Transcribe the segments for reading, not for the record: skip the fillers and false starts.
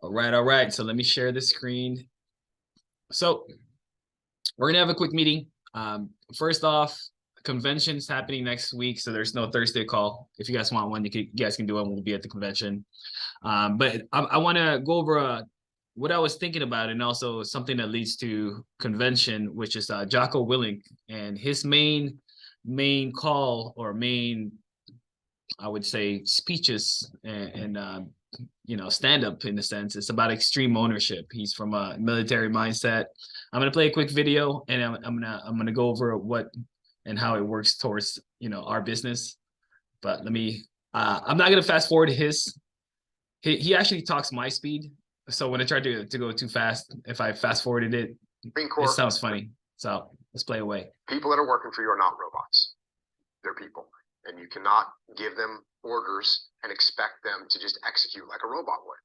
All right. So let me share the screen. So we're gonna have a quick meeting. First off, convention is happening next week, so there's no Thursday call. If you guys want one, you guys can do it. We'll be at the convention. But I want to go over what I was thinking about, and also something that leads to convention, which is Jocko Willink and his main call or main, I would say, speeches and stand up in a sense. It's about extreme ownership. He's from a military mindset. I'm gonna play a quick video, and I'm gonna go over what and how it works towards our business. But let me. I'm not gonna fast forward his. He actually talks my speed, so when I try to go too fast, if I fast forwarded it, it sounds funny. So let's play away. People that are working for you are not robots. They're people. And you cannot give them orders and expect them to just execute like a robot would.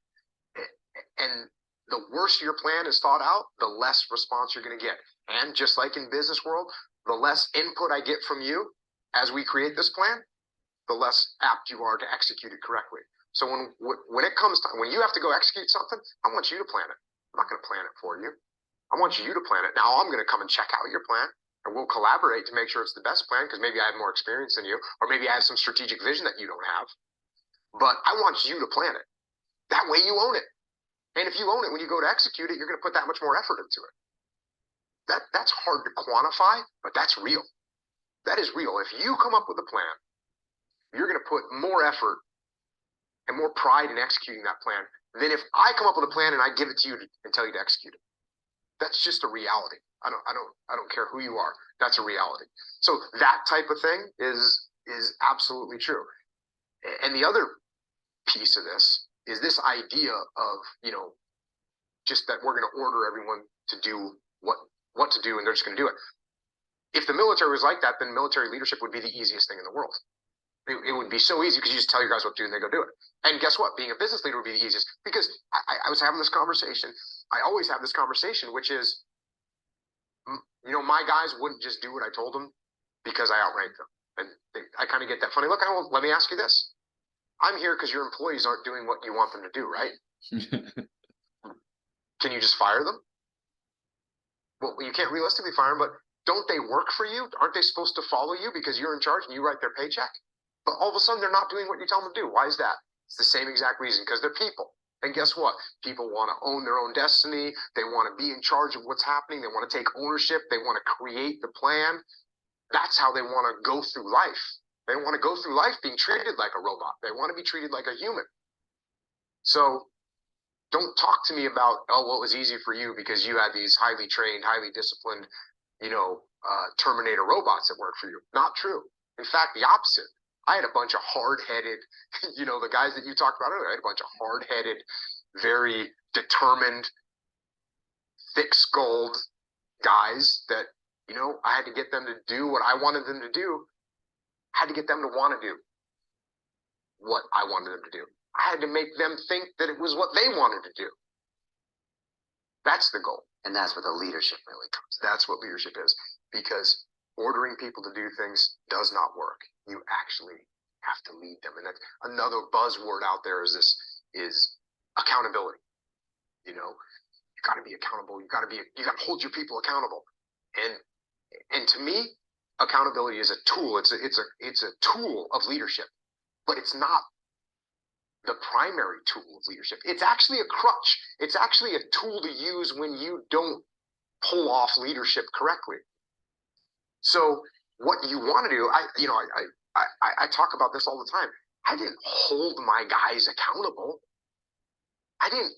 And the worse your plan is thought out, the less response you're going to get. And just like in business world, the less input I get from you as we create this plan, the less apt you are to execute it correctly. So when it comes to, when you have to go execute something, I want you to plan it. I'm not going to plan it for you. I want you to plan it. Now I'm going to come and check out your plan. And we'll collaborate to make sure it's the best plan, because maybe I have more experience than you, or maybe I have some strategic vision that you don't have. But I want you to plan it. That way you own it. And if you own it, when you go to execute it, you're going to put that much more effort into it. That's hard to quantify, but that's real. That is real. If you come up with a plan, you're going to put more effort and more pride in executing that plan than if I come up with a plan and I give it to you and tell you to execute it. That's just a reality. I don't care who you are. That's a reality. So that type of thing is absolutely true. And the other piece of this is this idea of, just that we're going to order everyone to do what to do, and they're just going to do it. If the military was like that, then military leadership would be the easiest thing in the world. It would be so easy because you just tell your guys what to do and they go do it. And guess what? Being a business leader would be the easiest, because I was having this conversation. I always have this conversation, which is, my guys wouldn't just do what I told them because I outrank them. And I kind of get that funny look. Let me ask you this. I'm here because your employees aren't doing what you want them to do, right? Can you just fire them? Well, you can't realistically fire them, but don't they work for you? Aren't they supposed to follow you because you're in charge and you write their paycheck? But all of a sudden, they're not doing what you tell them to do. Why is that? It's the same exact reason, because they're people. And guess what? People want to own their own destiny. They want to be in charge of what's happening. They want to take ownership. They want to create the plan. That's how they want to go through life. They want to go through life being treated like a robot. They want to be treated like a human. So don't talk to me about, well, it was easy for you because you had these highly trained, highly disciplined, Terminator robots that worked for you. Not true. In fact, the opposite. I had a bunch of hard-headed, the guys that you talked about earlier, I had a bunch of hard-headed, very determined, thick-skulled guys that, I had to get them to do what I wanted them to do. I had to get them to want to do what I wanted them to do. I had to make them think that it was what they wanted to do. That's the goal. And that's what the leadership really comes. That's what leadership is, because ordering people to do things does not work. You actually have to lead them. And that's another buzzword out there is accountability. You got to be accountable. You got to hold your people accountable. And to me, accountability is a tool. It's a tool of leadership, but it's not the primary tool of leadership. It's actually a crutch. It's actually a tool to use when you don't pull off leadership correctly. So what you want to do, I talk about this all the time. I didn't hold my guys accountable. I didn't,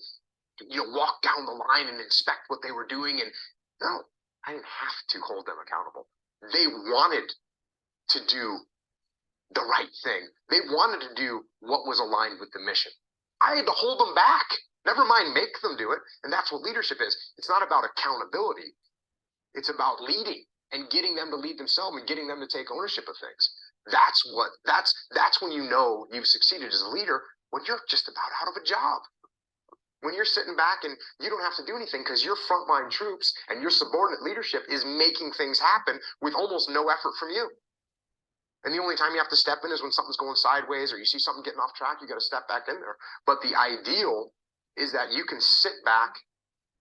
walk down the line and inspect what they were doing. And no, I didn't have to hold them accountable. They wanted to do the right thing. They wanted to do what was aligned with the mission. I had to hold them back. Never mind make them do it. And that's what leadership is. It's not about accountability. It's about leading and getting them to lead themselves and getting them to take ownership of things. That's when you've succeeded as a leader, when you're just about out of a job. When you're sitting back and you don't have to do anything because your frontline troops and your subordinate leadership is making things happen with almost no effort from you. And the only time you have to step in is when something's going sideways or you see something getting off track, you got to step back in there. But the ideal is that you can sit back,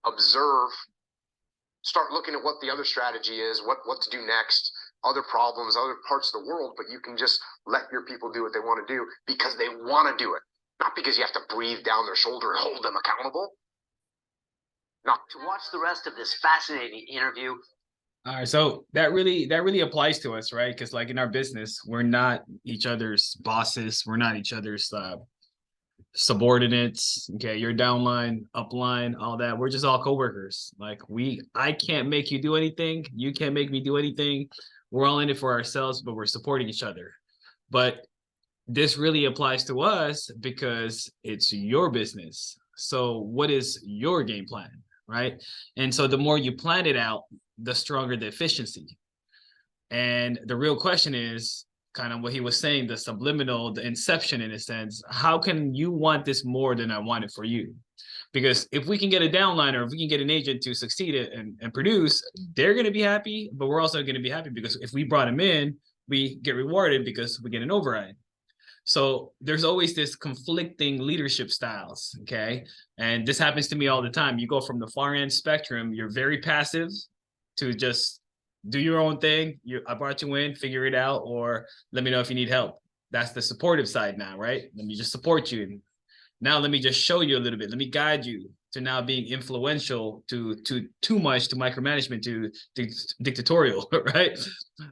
observe, start looking at what the other strategy is, what to do next, other problems, other parts of the world, but you can just let your people do what they want to do because they want to do it, not because you have to breathe down their shoulder and hold them accountable. Not To watch the rest of this fascinating interview, All right, so that really applies to us, right? Because like in our business, we're not each other's bosses, we're not each other's subordinates. Okay, you're downline, upline, all that. We're just all coworkers. Like I can't make you do anything, you can't make me do anything. We're all in it for ourselves, but we're supporting each other. But this really applies to us because it's your business. So what is your game plan, right? And so the more you plan it out, the stronger the efficiency. And the real question is kind of what he was saying, the subliminal, the inception in a sense. How can you want this more than I want it for you? Because if we can get a downliner, if we can get an agent to succeed and produce, they're going to be happy, but we're also going to be happy because if we brought them in, we get rewarded because we get an override. So there's always this conflicting leadership styles, okay? And this happens to me all the time. You go from the far end spectrum, you're very passive to just do your own thing. I brought you in, figure it out, or let me know if you need help. That's the supportive side now, right? Let me just support you. Now let me just show you a little bit. Let me guide you to now being influential, to too much, to micromanagement, to dictatorial, right?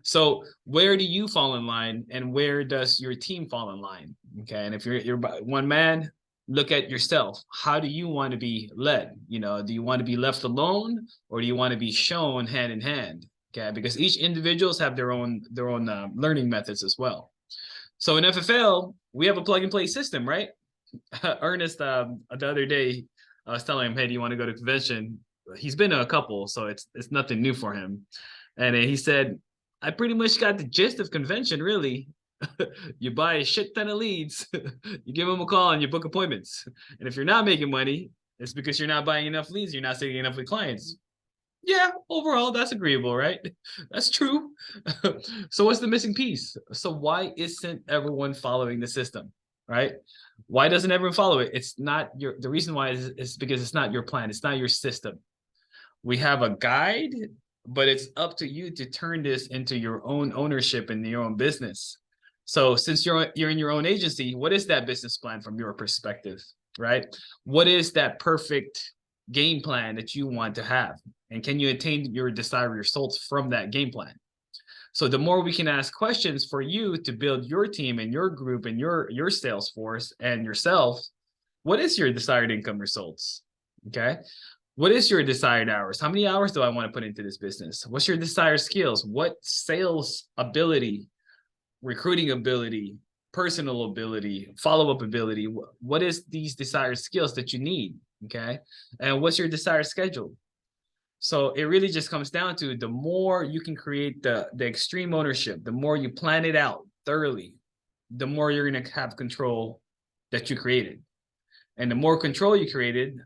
So where do you fall in line, and where does your team fall in line? Okay, and if you're one man, look at yourself. How do you want to be led? You know, do you want to be left alone, or do you want to be shown hand in hand? Okay, because each individuals have their own learning methods as well. So in FFL, we have a plug and play system, right? Ernest, the other day, I was telling him, hey, do you want to go to convention? He's been to a couple, so it's nothing new for him. And he said, I pretty much got the gist of convention, really. You buy a shit ton of leads, you give them a call, and you book appointments. And if you're not making money, it's because you're not buying enough leads, you're not sitting enough with clients. Yeah, overall, that's agreeable, right? That's true. So what's the missing piece? So why isn't everyone following the system, right? Why doesn't everyone follow it? It's not the reason why is because it's not your plan. It's not your system. We have a guide, but it's up to you to turn this into your own ownership in your own business. So since you're in your own agency, what is that business plan from your perspective, right? What is that perfect game plan that you want to have? And can you attain your desired results from that game plan? So the more we can ask questions for you to build your team and your group and your sales force and yourself, what is your desired income results? Okay. What is your desired hours? How many hours do I want to put into this business? What's your desired skills? What sales ability, recruiting ability, personal ability, follow-up ability? What is these desired skills that you need? Okay. And what's your desired schedule? So it really just comes down to the more you can create the extreme ownership, the more you plan it out thoroughly, the more you're going to have control that you created. And the more control you created,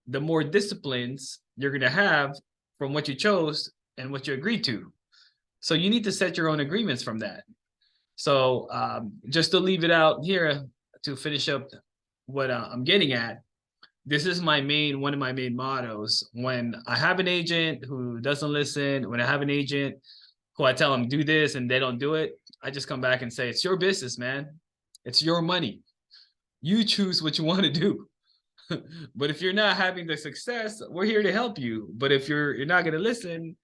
the more disciplines you're going to have from what you chose and what you agreed to. So you need to set your own agreements from that. So just to leave it out here to finish up what I'm getting at, this is one of my main mottos. When I have an agent who doesn't listen, when I have an agent who I tell them do this and they don't do it, I just come back and say, it's your business, man. It's your money. You choose what you want to do. But if you're not having the success, we're here to help you. But if you're not going to listen,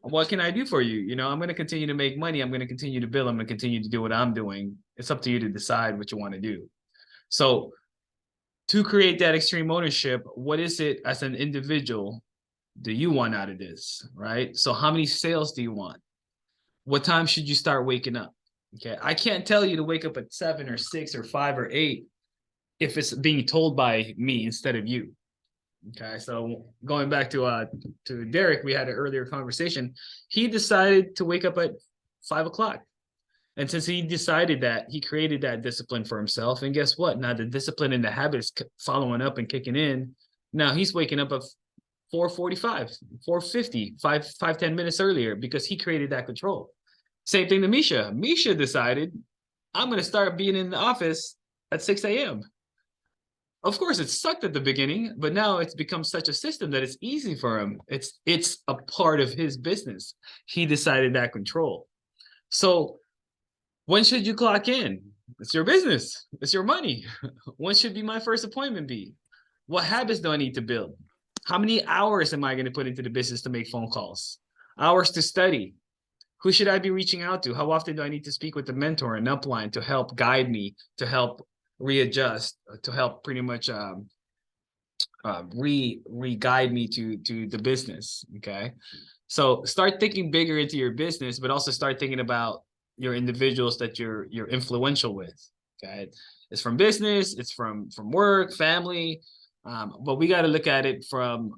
what can I do for you? You know, I'm going to continue to make money. I'm going to continue to build. I'm going to continue to do what I'm doing. It's up to you to decide what you want to do. So to create that extreme ownership, what is it as an individual do you want out of this, right? So how many sales do you want? What time should you start waking up? Okay, I can't tell you to wake up at 7 or 6 or 5 or 8 if it's being told by me instead of you. Okay, so going back to Derek, we had an earlier conversation. He decided to wake up at 5 o'clock. And since he decided that, he created that discipline for himself. And guess what? Now the discipline and the habit is following up and kicking in. Now he's waking up at 4:45, 4:50, 10 minutes earlier because he created that control. Same thing to Misha. Misha decided, I'm going to start being in the office at 6 a.m. Of course, it sucked at the beginning, but now it's become such a system that it's easy for him. It's a part of his business. He decided that control. So when should you clock in? It's your business. It's your money. When should be my first appointment be? What habits do I need to build? How many hours am I going to put into the business to make phone calls? Hours to study. Who should I be reaching out to? How often do I need to speak with the mentor and upline to help guide me, to help readjust, to help pretty much re-guide me to the business? Okay. So start thinking bigger into your business, but also start thinking about your individuals that you're influential with. Okay. It's from business, it's from work, family. But we got to look at it from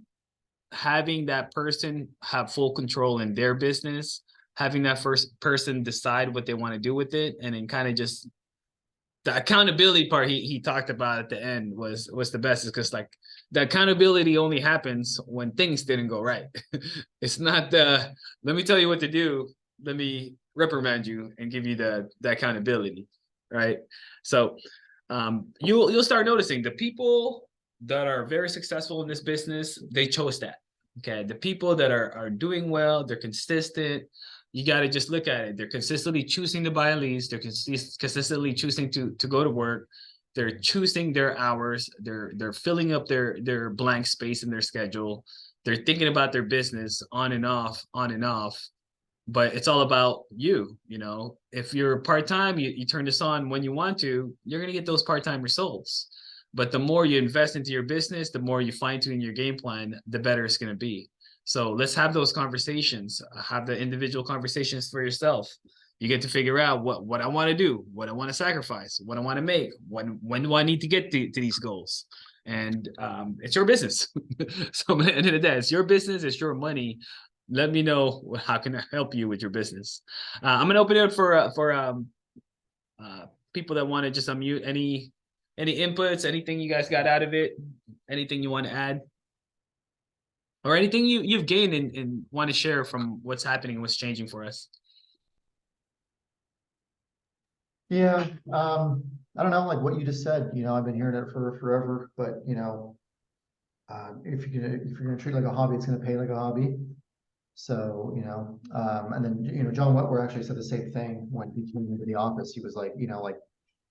having that person have full control in their business, having that first person decide what they want to do with it, and then kind of just the accountability part he talked about at the end was the best, because like the accountability only happens when things didn't go right. It's not the let me tell you what to do, let me reprimand you and give you the accountability, right? So you'll start noticing the people that are very successful in this business, they chose that. Okay. The people that are doing well, they're consistent. You got to just look at it. They're consistently choosing to buy leads. They're consistently choosing to go to work. They're choosing their hours. They're filling up their blank space in their schedule. They're thinking about their business on and off. But it's all about you. You know, if you're part-time, you turn this on when you want to, you're going to get those part-time results. But the more you invest into your business, the more you fine tune your game plan, the better it's going to be. So let's have those conversations, have the individual conversations for yourself. You get to figure out what I want to do, what I want to sacrifice, what I want to make, when do I need to get to these goals? And it's your business. So at the end of the day, it's your business, it's your money. Let me know how can I help you with your business. I'm going to open it up for people that want to just unmute. Any inputs, anything you guys got out of it, anything you want to add, or anything you've gained and want to share from what's happening, what's changing for us? Yeah, I don't know, like what you just said, I've been hearing it for forever, but if you're gonna treat it like a hobby, it's gonna pay like a hobby. So, and then, John Wetwer actually said the same thing when he came into the office. He was like,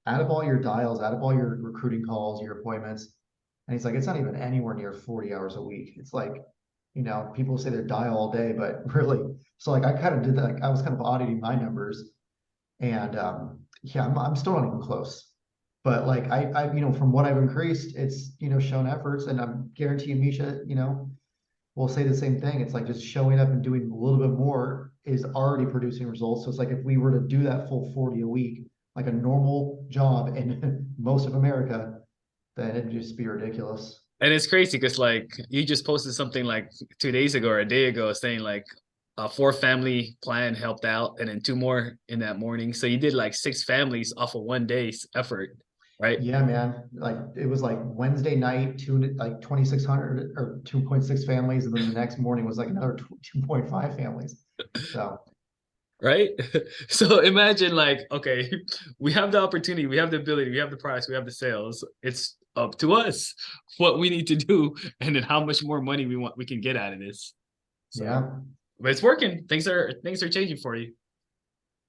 out of all your dials, out of all your recruiting calls, your appointments, and he's like, it's not even anywhere near 40 hours a week. It's like, people say they dial all day, but really, so like I kind of did that. Like I was kind of auditing my numbers, and yeah, I'm still not even close. But like I from what I've increased, it's shown efforts, and I'm guaranteeing Misha, will say the same thing. It's like just showing up and doing a little bit more is already producing results. So it's like if we were to do that full 40 a week, like a normal job in most of America, then it'd just be ridiculous. And it's crazy because like you just posted something like 2 days ago or a day ago saying like a 4-family plan helped out, and then 2 more in that morning. So you did like 6 families off of one day's effort, right? Yeah, man. Like it was like Wednesday night, 2,600 or 2.6 families, and then the next morning was like another 2.5 families. So right. So imagine like, okay, we have the opportunity, we have the ability, we have the price, we have the sales. It's up to us what we need to do, and then how much more money we can get out of this. So, yeah, but it's working. Things are changing for you.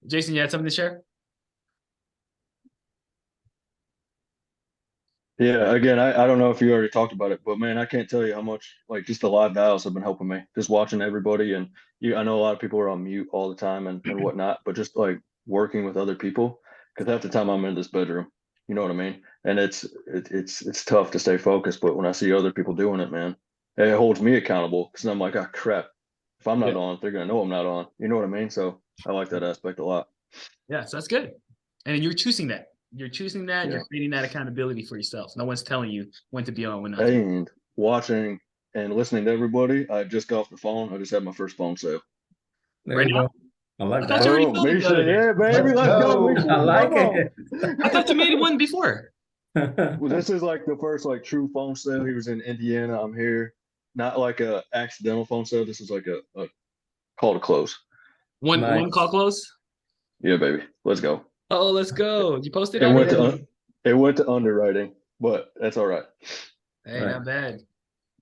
Jason, you had something to share? Yeah, again, I don't know if you already talked about it, but man, I can't tell you how much like just the live dials have been helping me. Just watching everybody, and I know a lot of people are on mute all the time and whatnot, but just like working with other people, because half the time I'm in this bedroom, you know what I mean? And it's tough to stay focused, but when I see other people doing it, man, it holds me accountable, because I'm like, ah, crap, if I'm not on, they're gonna know I'm not on. You know what I mean? So I like that aspect a lot. Yeah, so that's good. And you're choosing that. You're choosing that. Yeah. You're creating that accountability for yourself. No one's telling you when to be on, when not to. And watching and listening to everybody, I just got off the phone. I just had my first phone sale. There Right you now? go. I like I thought that. you already Oh, told me the Misha, other day. yeah, baby, let's go. Misha. I like Come on. it. I thought you made one before. Well, this is like the first like true phone sale. He was in Indiana. I'm here. Not like a accidental phone sale. This is like a call to close. One Nice. call close. Yeah, baby. Let's go. Oh, let's go. You posted It on went it? to it went to underwriting. but that's all right. Hey, Right. not bad.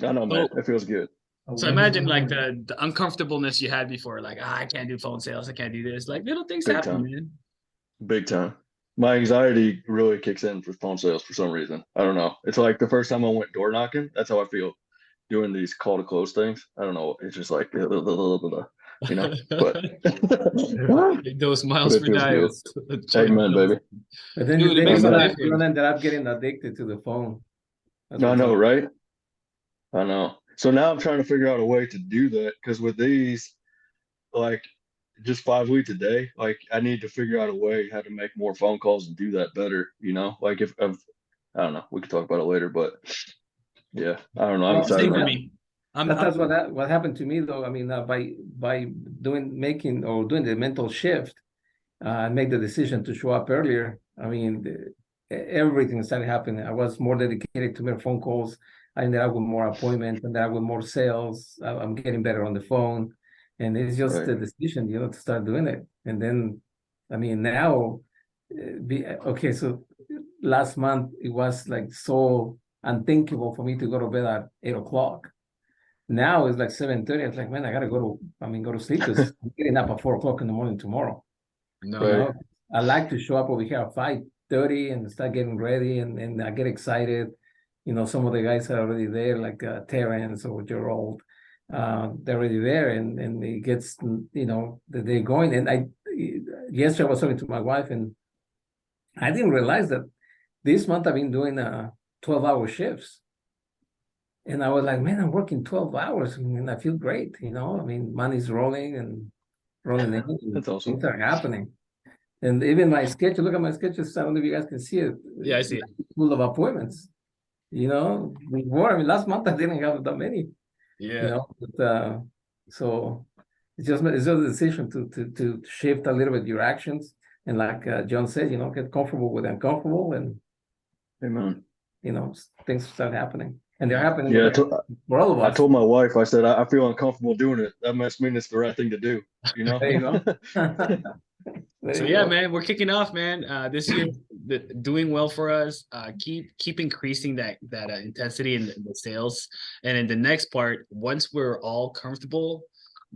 I know, man. Oh. It feels good. So imagine like the uncomfortableness you had before, like I can't do phone sales, I can't do this. Like little things Big happen, time. man. Big time. My anxiety really kicks in for phone sales for some reason. I don't know. It's like the first time I went door knocking. That's how I feel doing these call to close things. I don't know. It's just like, you know, but Those miles it per feels dial. amen, baby. But then Dude, it then makes you're a gonna difference. end up getting addicted to the phone. That's I what's know, up. right? I know. So now I'm trying to figure out a way to do that because with these, like just 5 weeks a day, like I need to figure out a way how to make more phone calls and do that better, you know? Like if I don't know, we could talk about it later, but yeah, I don't know. I'm Well, excited, Same for man. me. That's what happened to me though. I mean, by doing the mental shift, make the decision to show up earlier. I mean, everything started happening. I was more dedicated to more phone calls. I ended up with more appointments, ended up with more sales. I'm getting better on the phone, and it's just Right. a decision, to start doing it. And then, I mean, now, okay. So last month it was like so unthinkable for me to go to bed at 8 o'clock. Now it's like 7:30. It's like, man, I gotta go to sleep because I'm getting up at 4 o'clock in the morning tomorrow. No. You Right. know, I like to show up over here at 5:30 and start getting ready, and I get excited. Some of the guys are already there, like Terrence or Gerald. They're already there, and it gets the day going. And yesterday I was talking to my wife, and I didn't realize that this month I've been doing 12-hour shifts. And I was like, man, I'm working 12 hours and I feel great. I mean, money's rolling and rolling in. And That's awesome. things are happening. And even my schedule, look at my schedule. I don't know if you guys can see it. Yeah, I see it. Full of appointments. Before, I mean, last month I didn't have that many. Yeah. But, so it's just a decision to shift a little bit your actions. And like John said, get comfortable with uncomfortable, and Amen. things start happening. And they're happening Yeah, for all of I us. told my wife, I said, I feel uncomfortable doing it. That must mean it's the right thing to do, you know? There you go. There So you yeah, go. man, we're kicking off, man. This year, doing well for us. Keep increasing that intensity in the sales, and in the next part, once we're all comfortable,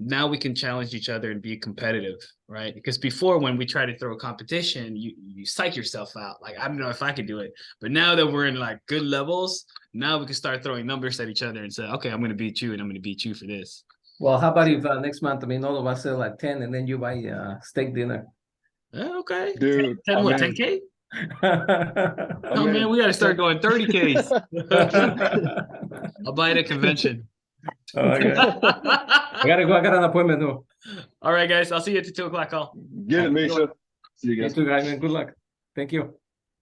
now we can challenge each other and be competitive, right? Because before, when we try to throw a competition, you psych yourself out. Like I don't know if I could do it, but now that we're in like good levels, now we can start throwing numbers at each other and say, okay, I'm going to beat you, and I'm going to beat you for this. Well, how about if next month, I mean, all of us sell at 10 and then you buy steak dinner? Okay, Dude, 10 what, man, 10K? I Oh mean, man, we got to start going 30Ks. I'll buy it at convention. Okay. I gotta go. I got an appointment though. All right, guys. I'll see you at the 2 o'clock call. Get it, Misha. See you You guys. too, guys, man. Good luck. Thank you.